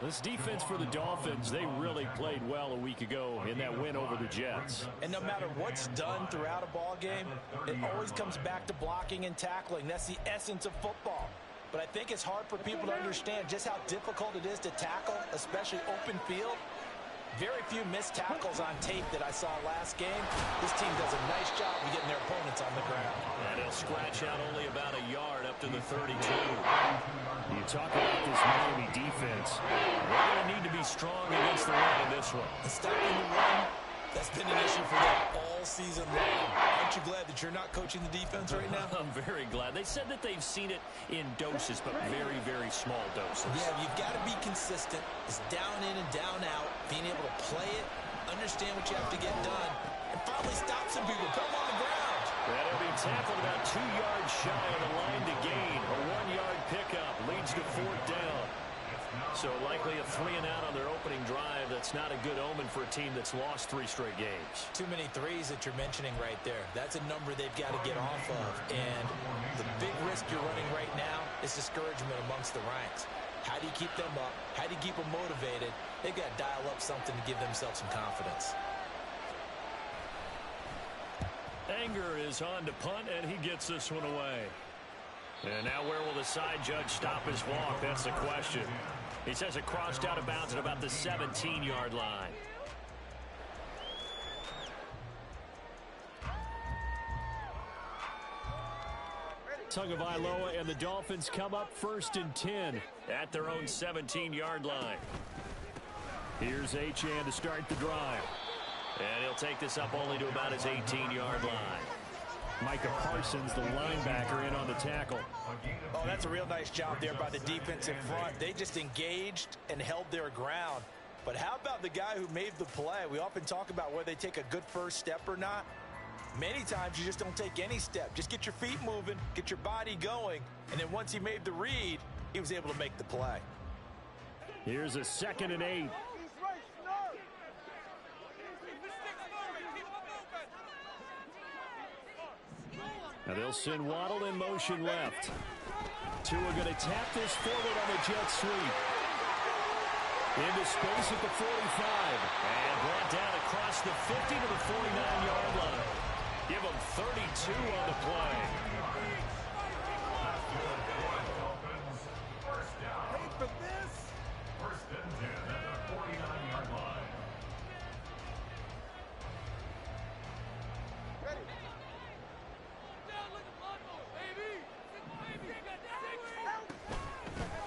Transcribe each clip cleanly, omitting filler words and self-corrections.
This defense for the Dolphins, they really played well a week ago in that win over the Jets. And no matter what's done throughout a ball game, it always comes back to blocking and tackling. That's the essence of football. But I think it's hard for people to understand just how difficult it is to tackle, especially open field. Very few missed tackles on tape that I saw last game. This team does a nice job of getting their opponents on the ground. And they'll scratch out only about a yard up to the 32. You talk about this Miami defense. They're going to need to be strong against the run in this one. And stopping the run, that's been an issue for them all season long. Aren't you glad that you're not coaching the defense right now? I'm very glad. They said that they've seen it in doses, but very, very small doses. Yeah, you've got to be consistent. It's down in and down out. Being able to play it, understand what you have to get done, and finally stop some people. Put them on the ground. That'll be tackled about 2 yards shy of the line to gain. A 1-yard pickup leads to 4th down. So likely a 3-and-out on their opening drive. That's not a good omen for a team that's lost 3 straight games. Too many threes that you're mentioning right there. That's a number they've got to get off of. And the big risk you're running right now is discouragement amongst the ranks. How do you keep them up? How do you keep them motivated? They've got to dial up something to give themselves some confidence. Anger is on to punt, and he gets this one away. And now where will the side judge stop his walk? That's the question. He says it crossed out of bounds at about the 17-yard line. Tagovailoa and the Dolphins come up 1st and 10 at their own 17-yard line. Here's Achane to start the drive. And he'll take this up only to about his 18-yard line. Micah Parsons, the linebacker, in on the tackle. Oh, that's a real nice job there by the defensive front. They just engaged and held their ground. But how about the guy who made the play? We often talk about whether they take a good first step or not. Many times you just don't take any step. Just get your feet moving, get your body going, and then once he made the read, he was able to make the play. Here's a 2nd and 8. Now they'll send Waddle in motion left. Tua going to tap this forward on the jet sweep. Into space at the 45. And brought down across the 50 to the 49-yard line. Give him 32 on the play. Wait for this. 1st and 10 at the 49-yard line. Ready.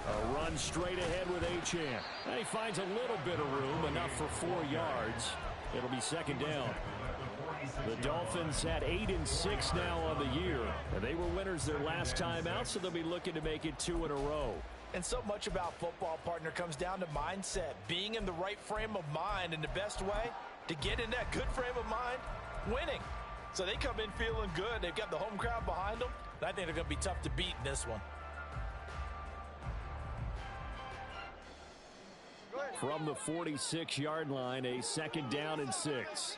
A run straight ahead with Achane. And he finds a little bit of room, enough for 4 yards. It'll be 2nd down. The Dolphins had 8 and 6 now on the year. And they were winners their last time out, so they'll be looking to make it 2 in a row. And so much about football, partner, comes down to mindset. Being in the right frame of mind, and the best way to get in that good frame of mind, winning. So they come in feeling good. They've got the home crowd behind them. And I think they're going to be tough to beat in this one. From the 46-yard line, a 2nd down and 6.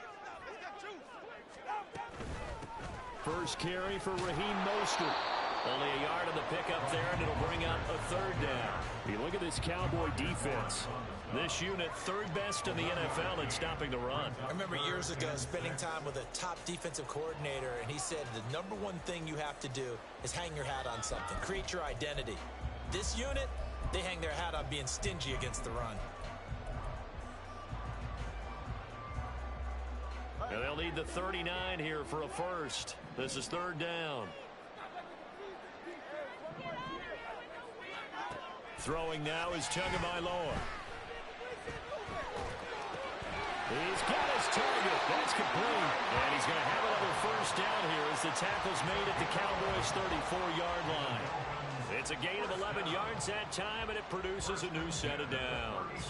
First carry for Raheem Mostert. Only a yard on the pickup there, and it'll bring up a 3rd down. You look at this Cowboy defense. This unit, 3rd best in the NFL at stopping the run. I remember years ago spending time with a top defensive coordinator, and he said the #1 thing you have to do is hang your hat on something. Create your identity. This unit, they hang their hat on being stingy against the run. And they'll need the 39 here for a first. This is 3rd down. Throwing now is Tagovailoa. He's got his target. That's complete. And he's going to have another 1st down here as the tackle's made at the Cowboys' 34-yard line. It's a gain of 11 yards that time, and it produces a new set of downs.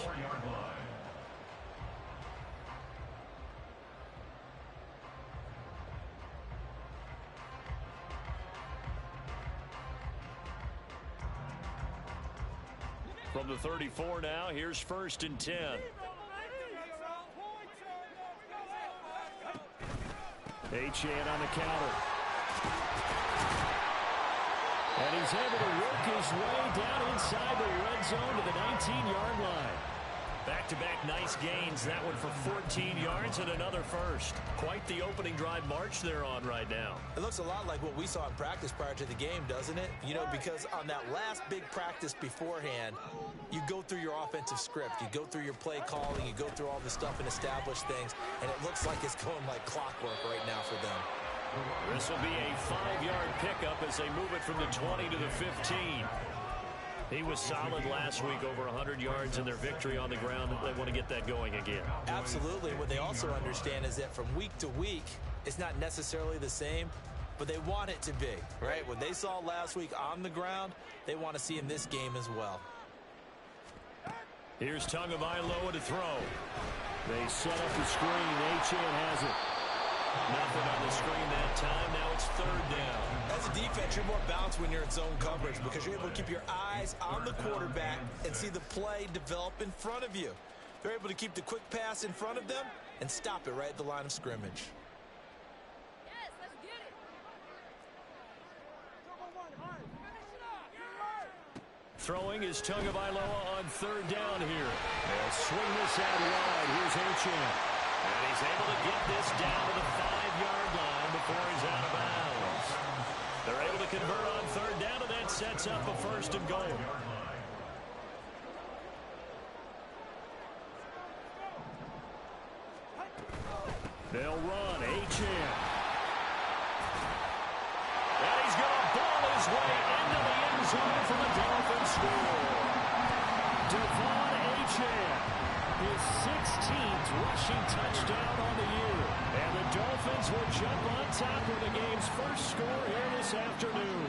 From the 34 now, here's 1st and 10. Achane on the counter. And he's able to work his way down inside the red zone to the 19-yard line. Back-to-back nice gains. That one for 14 yards and another first. Quite the opening drive march they're on right now. It looks a lot like what we saw in practice prior to the game, doesn't it? You know, because on that last big practice beforehand, you go through your offensive script. You go through your play calling. You go through all the stuff and establish things. And it looks like it's going like clockwork right now for them. This will be a 5-yard pickup as they move it from the 20 to the 15. He was solid last week, over 100 yards in their victory on the ground. They want to get that going again. Absolutely. What they also understand is that from week to week, it's not necessarily the same, but they want it to be, right? What they saw last week on the ground, they want to see in this game as well. Here's Tagovailoa to throw. They set up the screen. Achane has it. Nothing on the screen that time. Now it's third down. As a defense, you're more balanced when you're in zone coverage because you're able to keep your eyes on the quarterback and see the play develop in front of you. They're able to keep the quick pass in front of them and stop it right at the line of scrimmage. Yes, let's get it. Throwing is Tagovailoa on third down here. They'll swing this out wide. Here's Achane. And he's able to get this down to the 5-yard line before he's out of bounds. They're able to convert on third down, and that sets up a first and goal. They'll run. Achane. And he's going to ball his way into the end zone for the Dolphins score. Devon Achane, his 16th rushing touchdown on the year. And the Dolphins will jump on top of the game's first score here this afternoon.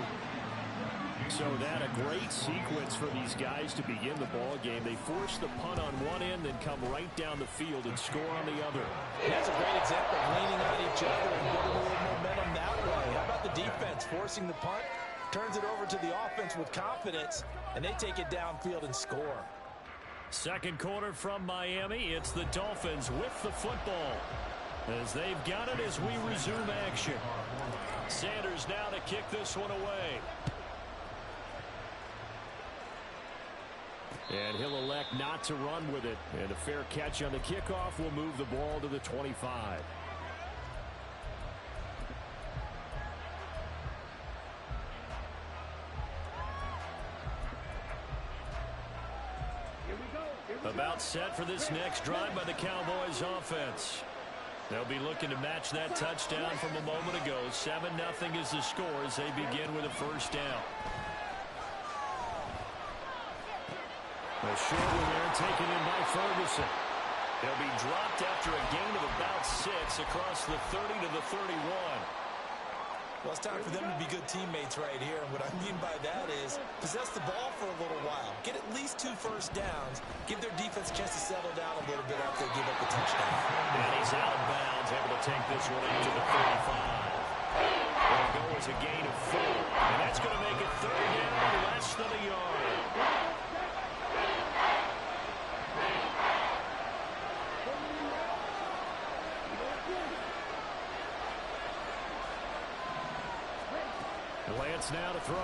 So that a great sequence for these guys to begin the ball game. They force the punt on one end, then come right down the field and score on the other. That's a great example of leaning on each other and getting a little momentum that way. How about the defense forcing the punt, turns it over to the offense with confidence, and they take it downfield and score. Second quarter from Miami. It's the Dolphins with the football as they've got it as we resume action. Sanders now to kick this one away. And he'll elect not to run with it. And a fair catch on the kickoff will move the ball to the 25. About set for this next drive by the Cowboys offense. They'll be looking to match that touchdown from a moment ago. 7-0 is the score as they begin with a first down. A short one there taken in by Ferguson. They'll be dropped after a gain of about 6 across the 30 to the 31. Well, it's time for them to be good teammates right here. And what I mean by that is possess the ball for a little while. Get at least 2 first downs. Give their defense a chance to settle down a little bit after they give up the touchdown. And he's out of bounds, able to take this one into the 35. It'll go as a gain of 4. And that's going to make it third down, less than a yard. Lance now to throw.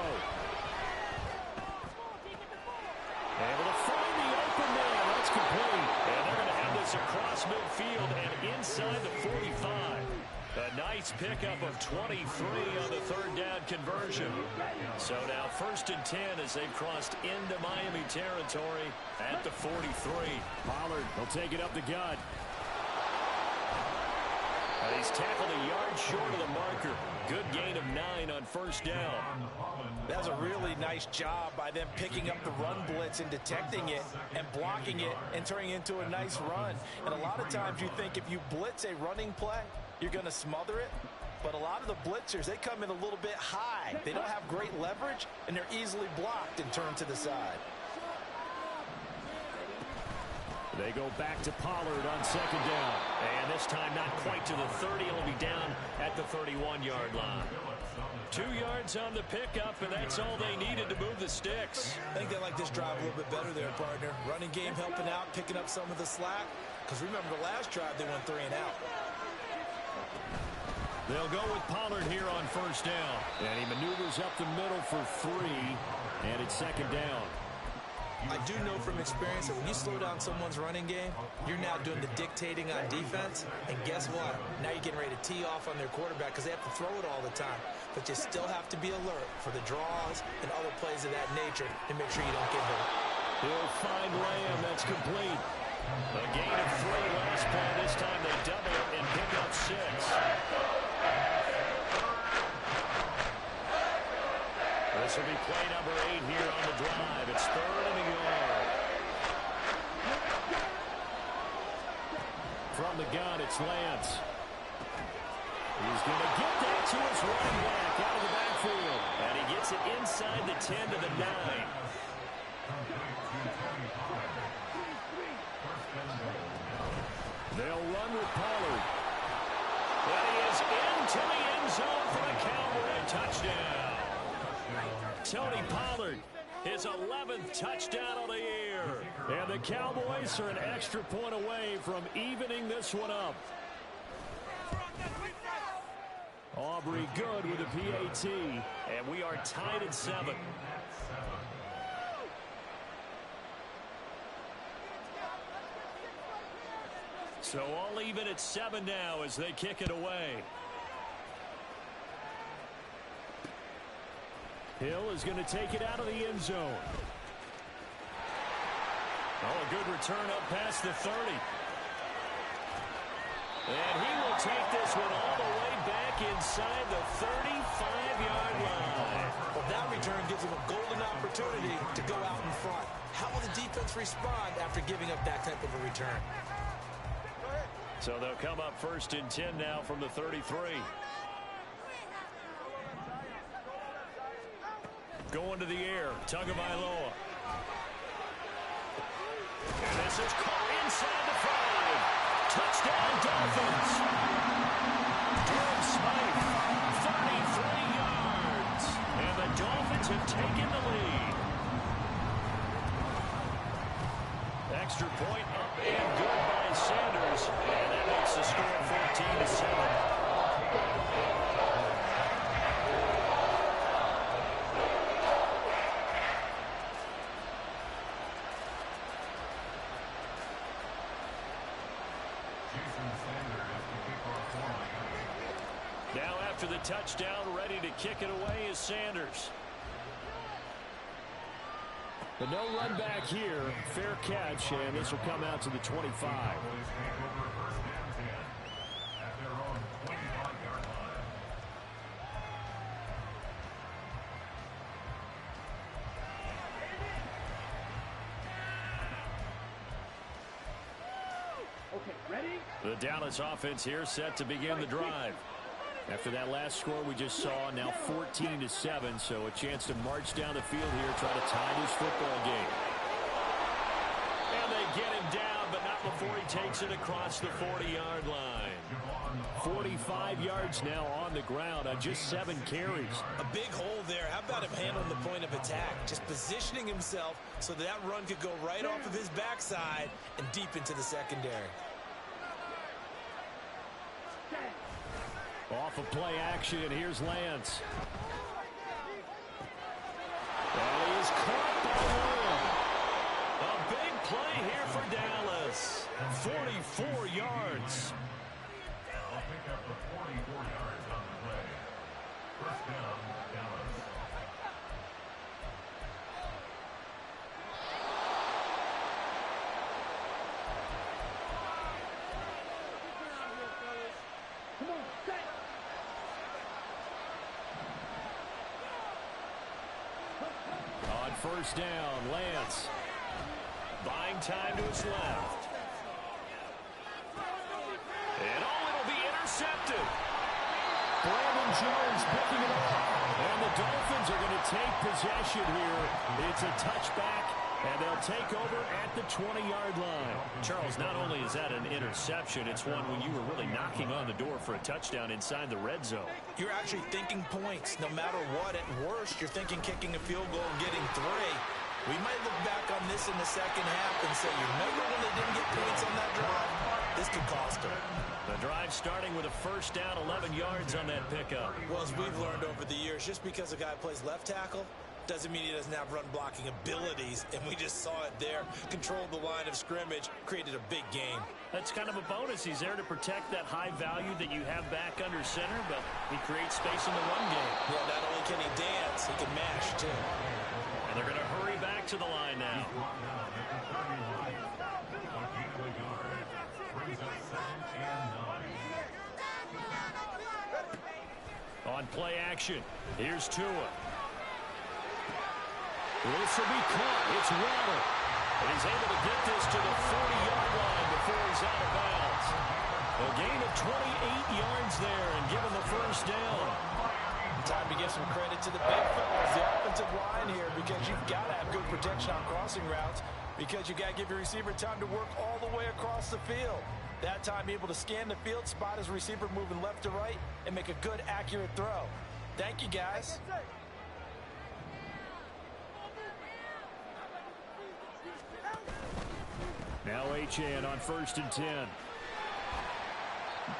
Able to find the open man. That's complete. And they're going to have this across midfield and inside the 45. A nice pickup of 23 on the third down conversion. So now first and 10 as they've crossed into Miami territory at the 43. Pollard will take it up the gut. And he's tackled a yard short of the marker. Good gain of 9 on first down. That was a really nice job by them picking up the run blitz and detecting it and blocking it and turning it into a nice run. And a lot of times you think if you blitz a running play, you're going to smother it. But a lot of the blitzers, they come in a little bit high. They don't have great leverage, and they're easily blocked and turned to the side. They go back to Pollard on second down. And this time not quite to the 30. It'll be down at the 31-yard line. 2 yards on the pickup, and that's all they needed to move the sticks. I think they like this drive a little bit better there, partner. Running game helping out, picking up some of the slack. Because remember, the last drive they went 3 and out. They'll go with Pollard here on first down. And he maneuvers up the middle for 3, and it's second down. I do know from experience that when you slow down someone's running game, you're now doing the dictating on defense. And guess what? Now you're getting ready to tee off on their quarterback because they have to throw it all the time. But you still have to be alert for the draws and other plays of that nature to make sure you don't get hurt. He'll find Lamb. That's complete. A gain of 3 last play. This time they double it and pick up 6. This will be play number 8 here on the drive. It's 3rd and a yard. From the gun, it's Lance. He's going to get that to his running back out of the backfield. And he gets it inside the 10 to the 9. They'll run with Pollard. And he is into the end zone for the Cowboy touchdown. Tony Pollard, his 11th touchdown of the year. And the Cowboys are an extra point away from evening this one up. Aubrey good with a PAT. And we are tied at 7. So all even at 7 now as they kick it away. Hill is going to take it out of the end zone. Oh, a good return up past the 30. And he will take this one all the way back inside the 35-yard line. Well, that return gives him a golden opportunity to go out in front. How will the defense respond after giving up that type of a return? So they'll come up 1st and 10 now from the 33. Going to the air, Tagovailoa. And this is caught inside the 5. Touchdown, Dolphins. Durham Smythe, 33 yards. And the Dolphins have taken the lead. Extra point up and good by Sanders. And that makes the score 14-7. Now after the touchdown, ready to kick it away is Sanders. But no run back here. Fair catch, and this will come out to the 25. Okay, ready? The Dallas offense here set to begin the drive. After that last score we just saw, now 14-7, so a chance to march down the field here, try to tie this football game. And they get him down, but not before he takes it across the 40-yard line. 45 yards now on the ground on just 7 carries. A big hole there. How about him handling the point of attack? Just positioning himself so that run could go right off of his backside and deep into the secondary. Off of play action, here's Lance. And he's caught by Lamb. A big play here for Dallas. 44 yards. I'll pick up the 44 yards on the play. First down, Dallas. Come on, set. On first down, Lance. Buying time to his left. And it'll be intercepted. Brandon Jones picking it up. And the Dolphins are going to take possession here. It's a touchback, and they'll take over at the 20-yard line. Charles, not only is that an interception, it's one when you were really knocking on the door for a touchdown inside the red zone. You're actually thinking points. No matter what, at worst, you're thinking kicking a field goal and getting 3. We might look back on this in the second half and say, you remember when they didn't get points on that drive? This could cost them. The drive starting with a first down, 11 yards on that pickup. Well, as we've learned over the years, just because a guy plays left tackle doesn't mean he doesn't have run blocking abilities, and we just saw it there. Controlled the line of scrimmage, created a big game. That's kind of a bonus. He's there to protect that high value that you have back under center, but he creates space in the run game. Yeah, not only can he dance, he can mash, too. And they're going to hurry back to the line now. On play action, here's Tua. This will be caught. It's Waddle. And he's able to get this to the 40-yard line before he's out of bounds. A gain of 28 yards there and given the first down. Time to give some credit to the big fellas, the offensive line here, because you've got to have good protection on crossing routes, because you've got to give your receiver time to work all the way across the field. That time, able to scan the field, spot his receiver moving left to right, and make a good, accurate throw. Thank you, guys. Now HN on 1st and 10.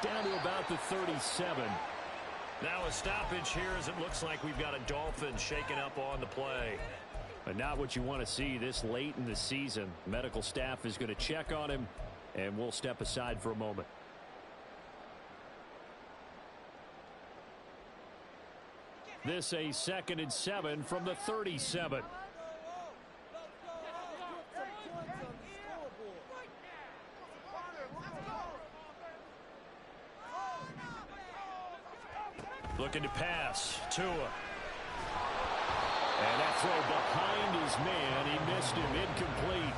Down to about the 37. Now a stoppage here as it looks like we've got a Dolphin shaken up on the play. But not what you want to see this late in the season. Medical staff is going to check on him, and we'll step aside for a moment. This a 2nd and 7 from the 37. Looking to pass. Tua. And that throw behind his man. He missed him. Incomplete.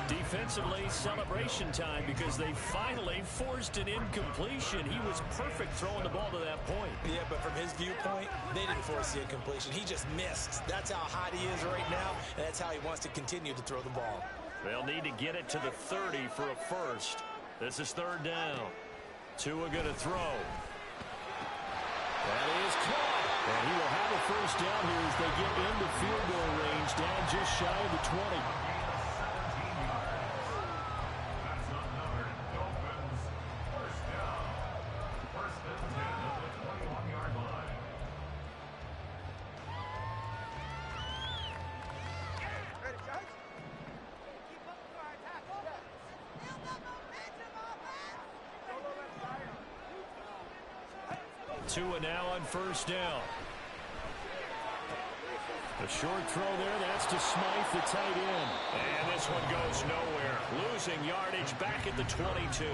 Defensively, celebration time because they finally forced an incompletion. He was perfect throwing the ball to that point. Yeah, but from his viewpoint, they didn't force the incompletion. He just missed. That's how hot he is right now, and that's how he wants to continue to throw the ball. They'll need to get it to the 30 for a first. This is 3rd down. Tua going to throw. That is caught. And he will have a first down here as they get into field goal range, down just shy of the 20. That's another Dolphins first down. 1st and 10 at the 21-yard line. Ready, guys? Keep up the attack. Feel the momentum of it. Tua now on 1st down. A short throw there. That's to Smythe, the tight end. And this one goes nowhere. Losing yardage back at the 22.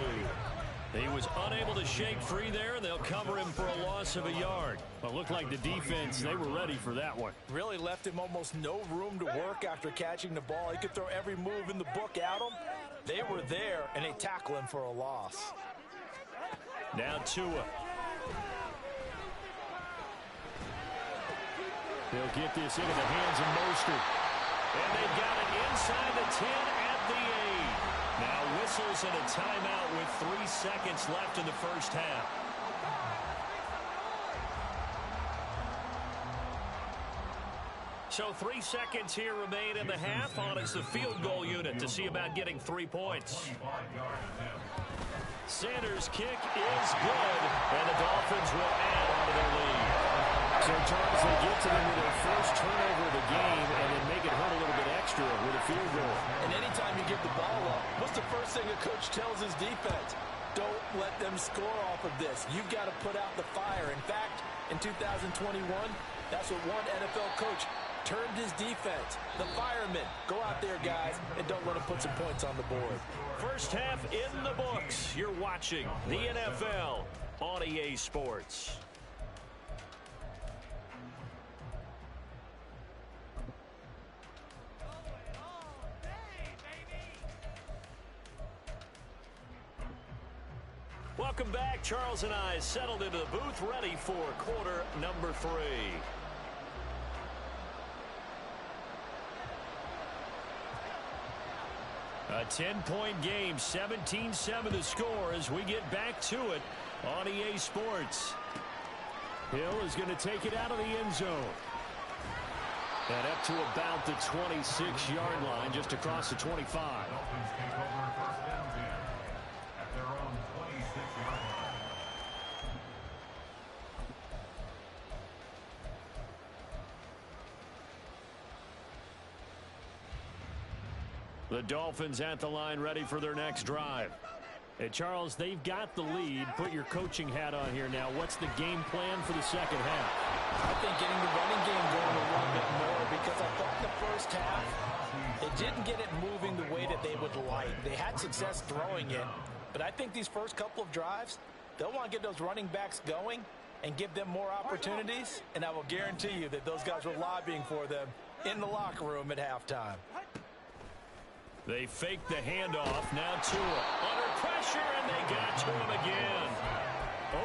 He was unable to shake free there. They'll cover him for a loss of a yard. Well, it looked like the defense, they were ready for that one. Really left him almost no room to work after catching the ball. He could throw every move in the book at him. They were there, and they tackle him for a loss. Now Tua. They'll get this into the hands of Mostert. And they've got it inside the 10 at the 8. Now whistles and a timeout with 3 seconds left in the first half. So 3 seconds here remain in the half. On is the field goal unit to see about getting 3 points. Sanders' kick is good, and the Dolphins will add on to their lead. So, Charles, they get to them with their first turnover of the game and then make it hurt a little bit extra with a field goal. And anytime you give the ball up, what's the first thing a coach tells his defense? Don't let them score off of this. You've got to put out the fire. In fact, in 2021, that's what one NFL coach termed his defense. The firemen. Go out there, guys, and don't let them put some points on the board. First half in the books. You're watching the NFL on EA Sports. Welcome back. Charles and I settled into the booth, ready for quarter number 3. A 10-point game, 17-7 the score as we get back to it on EA Sports. Hill is going to take it out of the end zone. And up to about the 26-yard line, just across the 25. Dolphins take over 1st and 10 at their own 26-yard line. The Dolphins at the line ready for their next drive. Hey, Charles, they've got the lead. Put your coaching hat on here now. What's the game plan for the second half? I think getting the running game going a little bit more, because I thought in the first half they didn't get it moving the way that they would like. They had success throwing it, but I think these first couple of drives, they'll want to get those running backs going and give them more opportunities, and I will guarantee you that those guys were lobbying for them in the locker room at halftime. They fake the handoff. Now Tua under pressure, and they got to him again.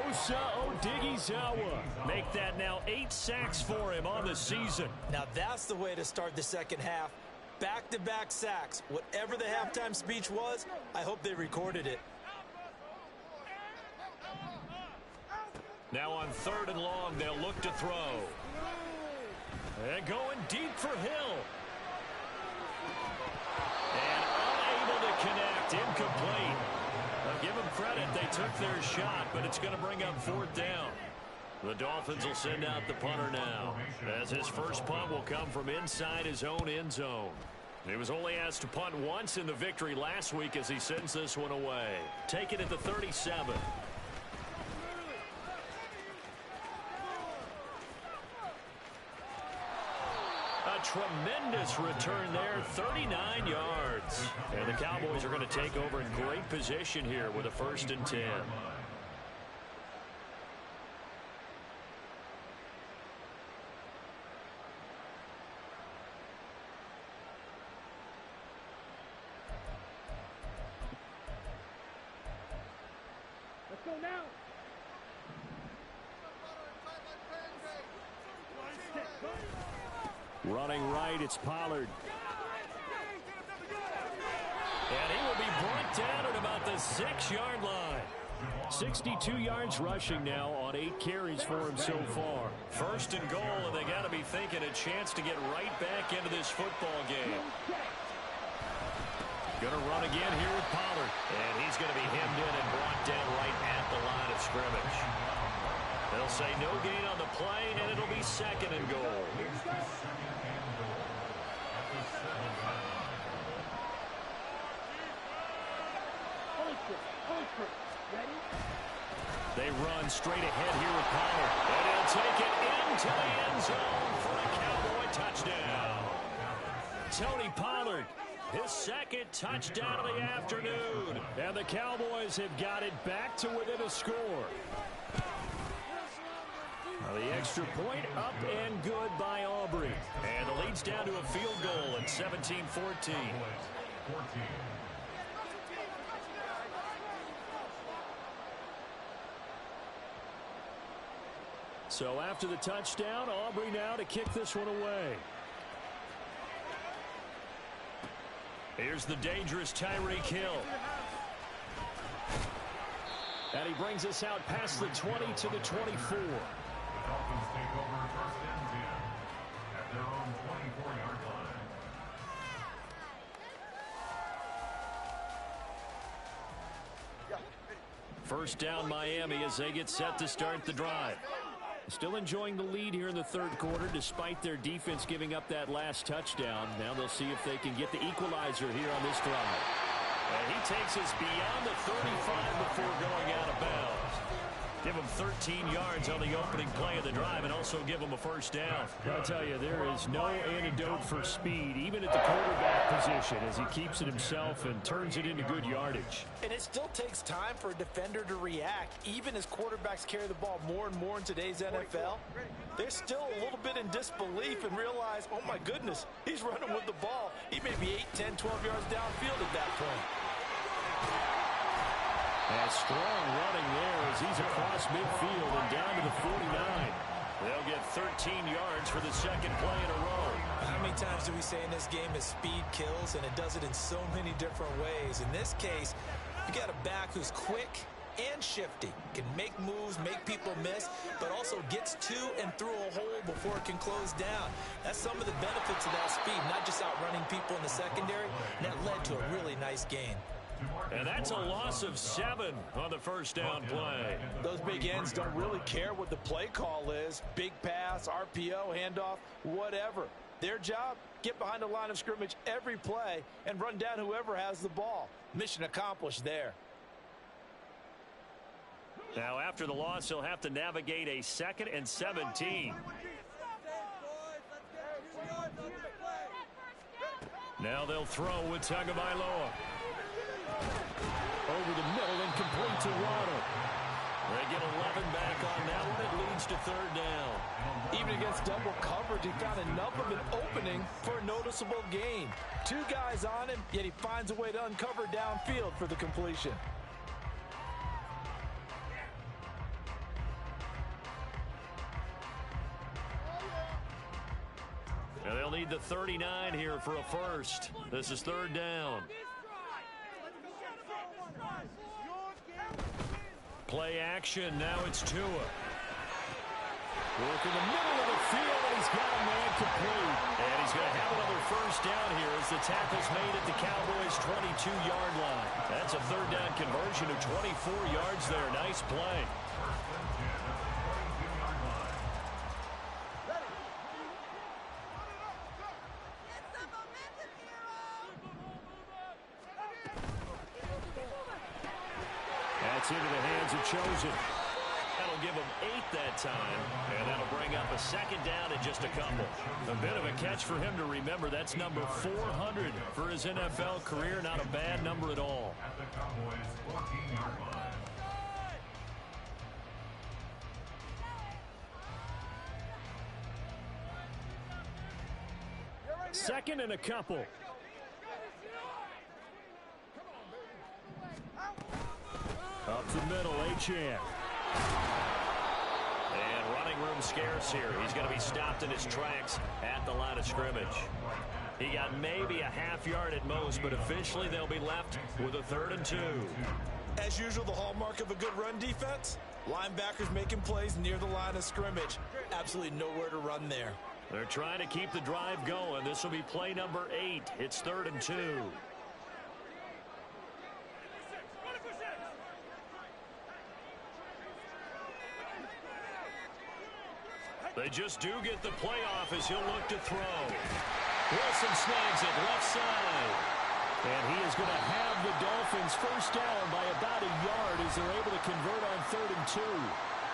Osa Odighizuwa make that now 8 sacks for him on the season. Now that's the way to start the second half. Back-to-back sacks. Whatever the halftime speech was, I hope they recorded it. Now on 3rd and long, they'll look to throw. And going deep for Hill. And unable to connect. Incomplete. I'll give them credit. They took their shot, but it's going to bring up 4th down. The Dolphins will send out the punter now, as his first punt will come from inside his own end zone. He was only asked to punt once in the victory last week as he sends this one away. Take it at the 37. A tremendous return there, 39 yards. And the Cowboys are going to take over in great position here with a 1st and 10. Let's go now. Running right, it's Pollard. And he will be brought down at about the 6-yard line. 62 yards rushing now on 8 carries for him so far. 1st and goal, and they got to be thinking a chance to get right back into this football game. Going to run again here with Pollard. And he's going to be hemmed in and brought down right at the line of scrimmage. They'll say no gain on the play, and it'll be 2nd and goal. They run straight ahead here with Pollard. And he'll take it into the end zone for a Cowboy touchdown. Tony Pollard, his 2nd touchdown of the afternoon. And the Cowboys have got it back to within a score. The extra point up and good by Aubrey. And the lead's down to a field goal at 17-14. So after the touchdown, Aubrey now to kick this one away. Here's the dangerous Tyreek Hill. And he brings us out past the 20 to the 24. The Dolphins take over 1st and 10 at their own 24-yard line. First down Miami as they get set to start the drive. Still enjoying the lead here in the 3rd quarter despite their defense giving up that last touchdown. Now they'll see if they can get the equalizer here on this drive. And he takes us beyond the 35 before going out of bounds. Give him 13 yards on the opening play of the drive and also give him a 1st down. I'll tell you, there is no antidote for speed, even at the quarterback position, as he keeps it himself and turns it into good yardage. And it still takes time for a defender to react. Even as quarterbacks carry the ball more and more in today's NFL, they're still a little bit in disbelief and realize, oh my goodness, he's running with the ball. He may be 8, 10, 12 yards downfield at that point. And strong running there as he's across midfield and down to the 49. They'll get 13 yards for the 2nd play in a row. How many times do we say in this game that speed kills, and it does it in so many different ways? In this case, you got a back who's quick and shifty, can make moves, make people miss, but also gets to and through a hole before it can close down. That's some of the benefits of that speed, not just outrunning people in the secondary, and that led to a really nice gain. And that's a loss of 7 on the 1st down play. Those big ends don't really care what the play call is. Big pass, RPO, handoff, whatever. Their job, get behind the line of scrimmage every play and run down whoever has the ball. Mission accomplished there. Now, after the loss, he'll have to navigate a 2nd and 17. Now they'll throw with Tagovailoa. Over the middle and complete to Waddle. They get 11 back on that one. It leads to 3rd down. Even against double coverage, he found enough of an opening for a noticeable gain. 2 guys on him, yet he finds a way to uncover downfield for the completion. Now they'll need the 39 here for a first. This is 3rd down. Play action. Now it's Tua. Work in the middle of the field, and he's got a man complete. And he's going to have another first down here as the tackle's made at the Cowboys' 22-yard line. That's a 3rd down conversion of 24 yards there. Nice play. That's into the hands of Chosen. That'll give him 8 that time, and that'll bring up a 2nd down in just a couple. A bit of a catch for him to remember. That's number 400 for his NFL career. Not a bad number at all. At the Cowboys' 14-yard line. 2nd and a couple. Up the middle, Achane. And running room scarce here. He's going to be stopped in his tracks at the line of scrimmage. He got maybe a half yard at most, but officially they'll be left with a 3rd and 2. As usual, the hallmark of a good run defense, linebackers making plays near the line of scrimmage. Absolutely nowhere to run there. They're trying to keep the drive going. This will be play number 8. It's 3rd and 2. They just do get the playoff as he'll look to throw. Wilson snags it left side. And he is going to have the Dolphins first down by about a yard as they're able to convert on 3rd and 2.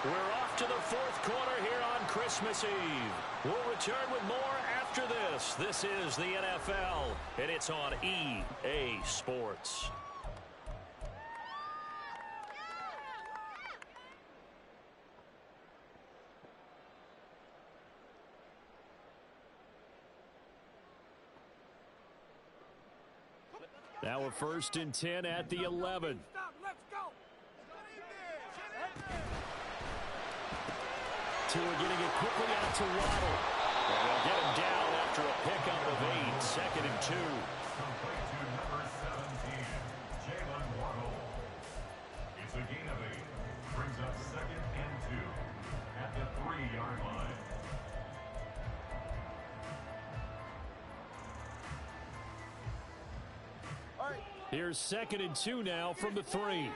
We're off to the 4th quarter here on Christmas Eve. We'll return with more after this. This is the NFL, and it's on EA Sports. Now a 1st and 10 at the 11. Tua getting it quickly out to Waddle. And they'll get him down after a pickup of 8. 2nd and 2. Complete to number 17, Jalen Waddle. It's a gain of 8. Brings up 2nd and 2 at the 3-yard line. Here's 2nd and 2 now from the 3.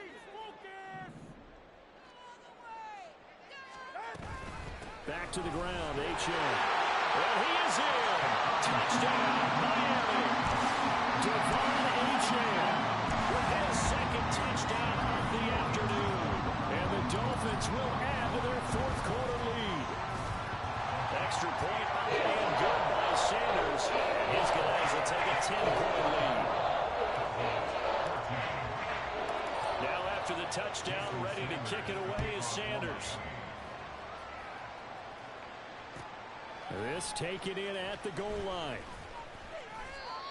Back to the ground, Achane. And he is in. Touchdown, Miami. Devon Achane with his 2nd touchdown of the afternoon. And the Dolphins will add to their 4th quarter lead. Extra point and good by Sanders. His guys will take a 10-point lead. Now after the touchdown, ready to kick it away is Sanders. This taken in at the goal line.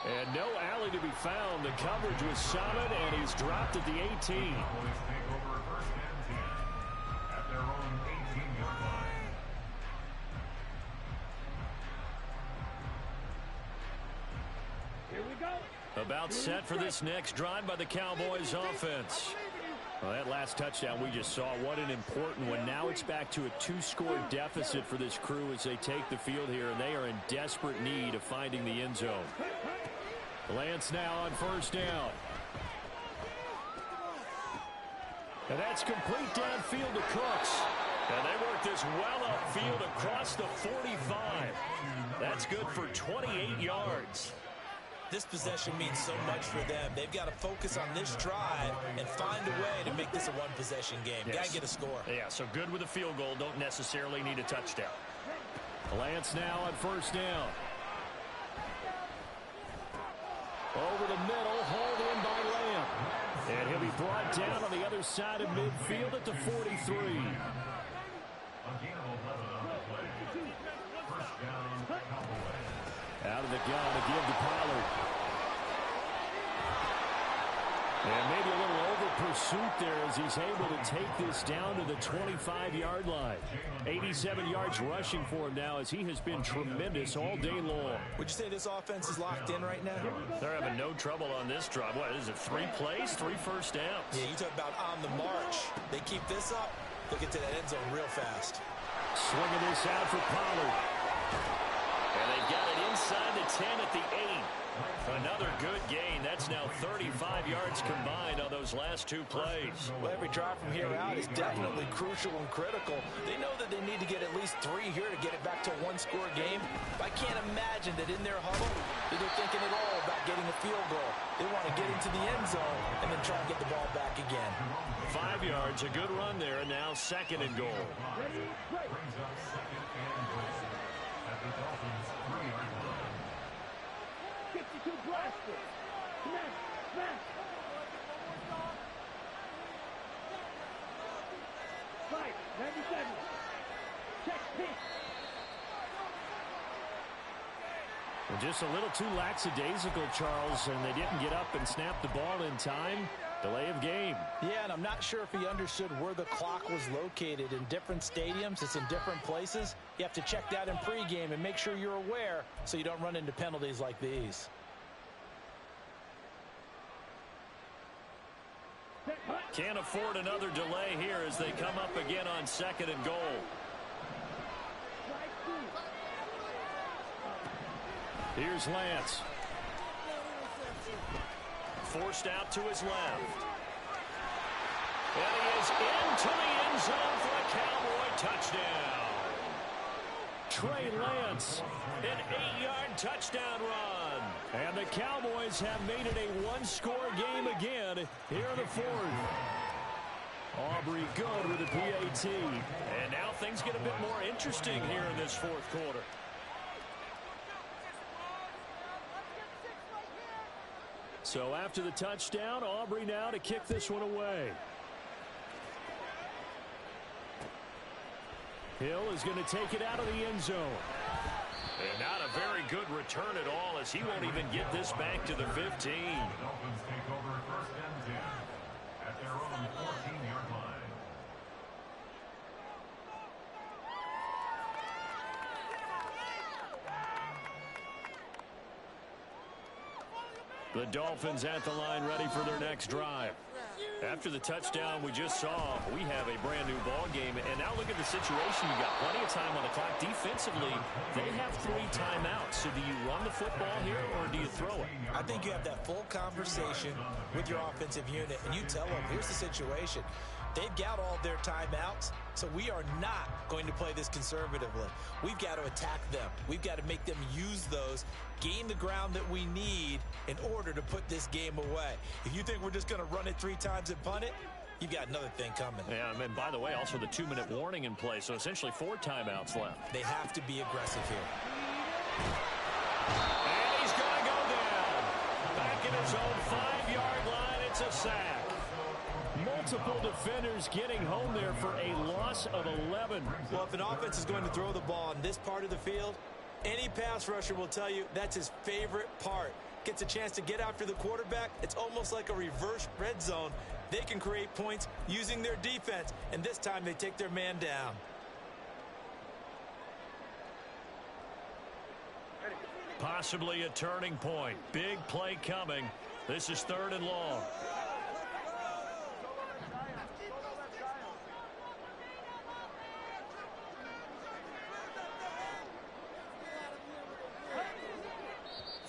And no alley to be found. The coverage was solid, and he's dropped at the 18. Cowboys take over 1st and 10 at their own 18-yard line. Here we go. About set for this next drive by the Cowboys offense. Well, that last touchdown we just saw, what an important one. Now it's back to a 2-score deficit for this crew as they take the field here, and they are in desperate need of finding the end zone. Lance now on 1st down. And that's complete downfield to Cooks. And they work this well upfield across the 45. That's good for 28 yards. This possession means so much for them. They've got to focus on this drive and find a way to make this a one-possession game. Yes. Got to get a score. Yeah, so good with a field goal. Don't necessarily need a touchdown. Lance now on first down. Over the middle, hauled in by Lamb. And he'll be brought down on the other side of midfield at the 43. A gain of 11 on the play. First down, Cowboys. Out of the gun to give to Pollard. And maybe a little over pursuit there as he's able to take this down to the 25-yard line. 87 yards rushing for him now as he has been tremendous all day long. Would you say this offense is locked in right now? They're having no trouble on this drive. What is it, 3 plays, 3 first downs? Yeah, you talk about on the march. They keep this up, they'll get to that end zone real fast. Swinging this out for Pollard. And they've got it inside the 10 at the 8. Another good gain. That's now 35 yards combined on those last 2 plays. Well, every drive from here out is definitely crucial and critical. They know that they need to get at least 3 here to get it back to a one-score game. But I can't imagine that in their huddle that they're thinking at all about getting a field goal. They want to get into the end zone and then try and get the ball back again. 5 yards, a good run there, and now 2nd and goal. Brings up 2nd and goal at the Dolphins' 3-yard line. 62 blaster. Smash, smash. Right, 97. Check pitch. And just a little too lackadaisical, Charles, and they didn't get up and snap the ball in time. Delay of game. Yeah, and I'm not sure if he understood where the clock was located. In different stadiums, it's in different places. You have to check that in pregame and make sure you're aware so you don't run into penalties like these. Can't afford another delay here as they come up again on 2nd and goal. Here's Lance. Forced out to his left. And he is into the end zone for a Cowboy touchdown. Trey Lance. An 8-yard touchdown run. And the Cowboys have made it a one-score game again here in the 4th. Aubrey good with the PAT. And now things get a bit more interesting here in this 4th quarter. So after the touchdown, Aubrey now to kick this one away. Hill is going to take it out of the end zone. And not a very good return at all as he won't even get this back to the 15. The Dolphins take over 1st and 10 at their own 14-yard line. The Dolphins at the line ready for their next drive. After the touchdown we just saw, we have a brand new ball game. And now look at the situation. You got plenty of time on the clock. Defensively, they have 3 timeouts. So do you run the football here or do you throw it? I think you have that full conversation with your offensive unit, and you tell them, here's the situation. They've got all their timeouts, so we are not going to play this conservatively. We've got to attack them. We've got to make them use those, gain the ground that we need in order to put this game away. If you think we're just going to run it 3 times and punt it, you've got another thing coming. Yeah, and by the way, also the 2-minute warning in play, so essentially 4 timeouts left. They have to be aggressive here. And he's going to go down. Back in his own 5-yard line, it's a sack. Multiple defenders getting home there for a loss of 11. Well, if an offense is going to throw the ball in this part of the field, any pass rusher will tell you that's his favorite part. Gets a chance to get after the quarterback. It's almost like a reverse red zone. They can create points using their defense, and this time they take their man down. Possibly a turning point. Big play coming. This is 3rd and long.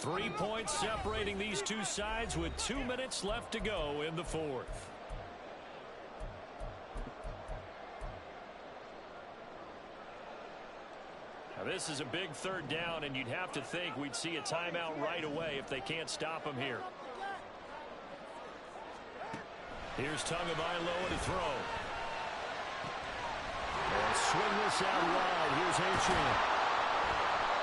Three points separating these two sides with 2 minutes left to go in the 4th. Now, this is a big third down, and you'd have to think we'd see a timeout right away if they can't stop him here. Here's Tagovailoa to throw. And swing this out wide. Here's Achane.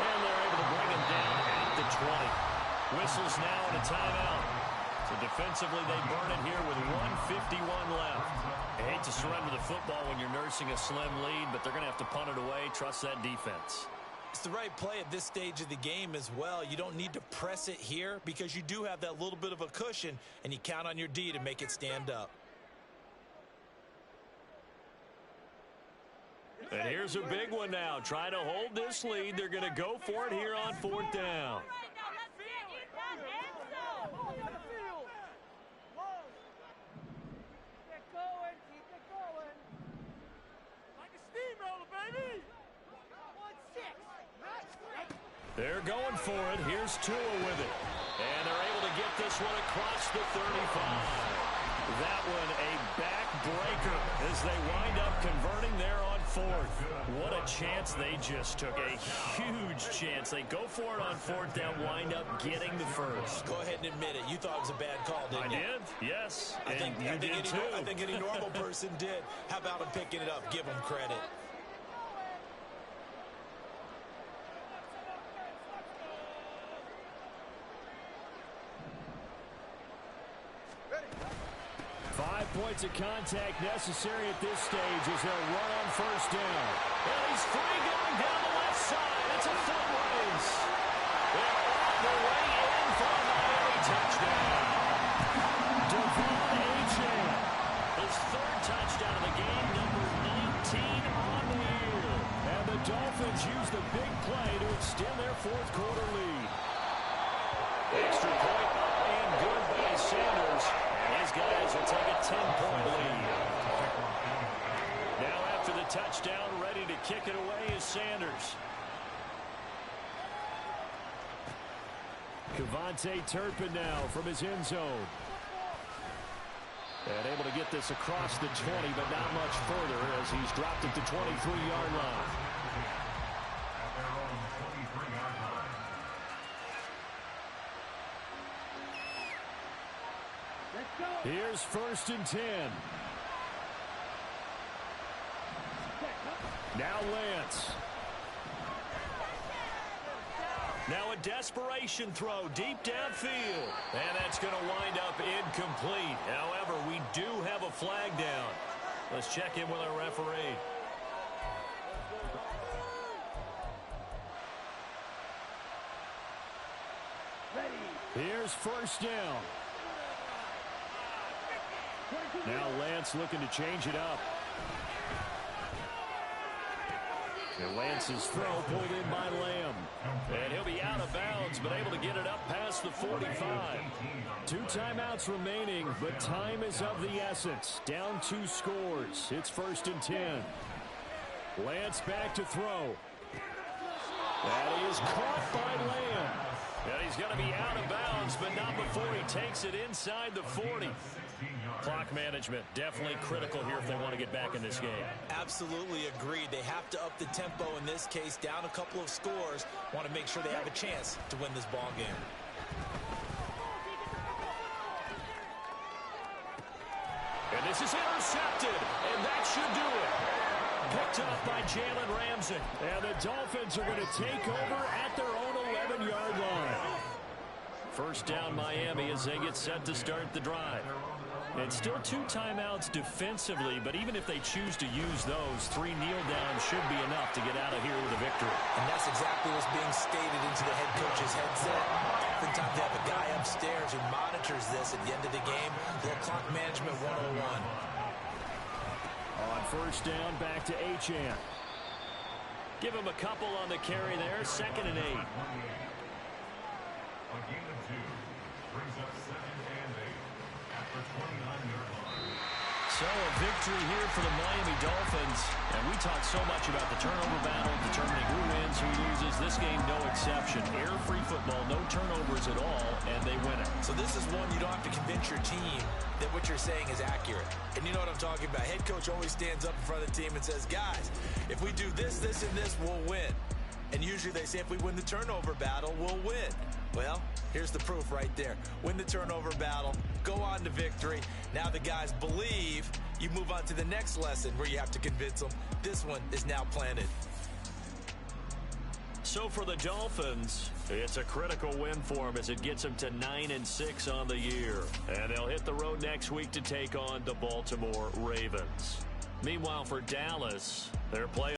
And they're able to bring him down at the 20. Whistles now and a timeout. So defensively, they burn it here with 1:51 left. I hate to surrender the football when you're nursing a slim lead, but they're going to have to punt it away. Trust that defense. It's the right play at this stage of the game as well. You don't need to press it here because you do have that little bit of a cushion, and you count on your D to make it stand up. And here's a big one now. Trying to hold this lead. They're going to go for it here on 4th down. They're going for it. Here's Tua with it. And they're able to get this one across the 35. That one a backbreaker as they wind up converting there on 4th. What a chance they just took. A huge chance. They go for it on 4th down, wind up getting the first. Go ahead and admit it. You thought it was a bad call, didn't you? I did, yes. I think any normal person did. How about him picking it up? Give him credit. Points of contact necessary at this stage as they'll run on 1st down. And he's free going down the left side. It's a foot race. They're on the way in for a Miami touchdown. Achane, his 3rd touchdown of the game, number 19 on the year. And the Dolphins use the big play to extend their 4th quarter lead. Extra point up and good by Sanders. These guys will take a 10-point lead. Now after the touchdown, ready to kick it away is Sanders. Kevontae Turpin now from his end zone. And able to get this across the 20, but not much further as he's dropped at the 23-yard line. Here's 1st and 10. Now Lance. Now a desperation throw deep downfield. And that's going to wind up incomplete. However, we do have a flag down. Let's check in with our referee. Here's 1st down. Now Lance looking to change it up. And Lance's throw pulled in by Lamb. And he'll be out of bounds, but able to get it up past the 45. 2 timeouts remaining, but time is of the essence. Down 2 scores. It's 1st and 10. Lance back to throw. And he is caught by Lamb. And he's going to be out of bounds, but not before he takes it inside the 40. Clock management definitely critical here if they want to get back in this game. Absolutely agreed. They have to up the tempo in this case, down a couple of scores. Want to make sure they have a chance to win this ball game. And this is intercepted, and that should do it. Picked up by Jalen Ramsey. And the Dolphins are going to take over at their own 11-yard line. 1st down Miami as they get set to start the drive. And still 2 timeouts defensively, but even if they choose to use those, 3 kneel downs should be enough to get out of here with a victory. And that's exactly what's being stated into the head coach's headset. Oftentimes they have a guy upstairs who monitors this at the end of the game. Little clock management 101. On 1st down, back to Achane. Give him a couple on the carry there. 2nd and 8. A gain of 2 brings up 2nd and 8 at the 29-yard line. So a victory here for the Miami Dolphins. And we talk so much about the turnover battle, determining who wins, who loses. This game, no exception. Error-free football, no turnovers at all, and they win it. So this is one you don't have to convince your team that what you're saying is accurate. And you know what I'm talking about. Head coach always stands up in front of the team and says, guys, if we do this, this, and this, we'll win. And usually they say if we win the turnover battle, we'll win. Well, here's the proof right there. Win the turnover battle, go on to victory. Now the guys believe. You move on to the next lesson where you have to convince them. This one is now planted. So for the Dolphins, it's a critical win for them as it gets them to 9-6 on the year. And they'll hit the road next week to take on the Baltimore Ravens. Meanwhile, for Dallas, their play